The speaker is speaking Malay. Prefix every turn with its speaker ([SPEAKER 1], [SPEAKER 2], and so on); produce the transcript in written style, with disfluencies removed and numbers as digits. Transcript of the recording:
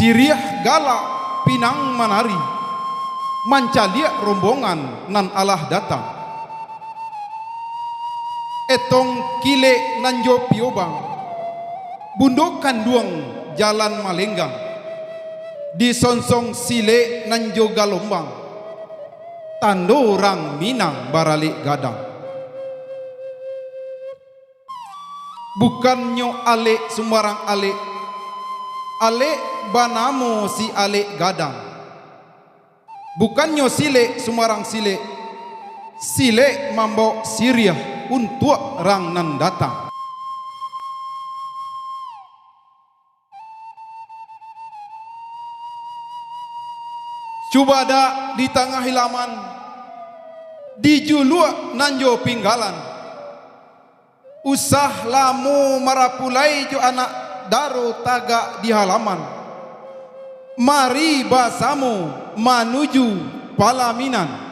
[SPEAKER 1] Siriah galak pinang manari, mancaliak rombongan nan alah datang. Etong kile nanjo piobang, bundokan duang jalan malenggang, disonsong sile nanjo galombang, tando orang Minang baralik gadang. Bukannya ale sembarang ale, ale banamo si ale gadang. Bukannya sile sembarang sile, sile mambo Siriah untuk orang nan datang. Cuba ada di tengah hilaman, di julua nanjo pinggalan, usah lamu marapulai jo anak daro taga di halaman. Mari basamu menuju palaminan.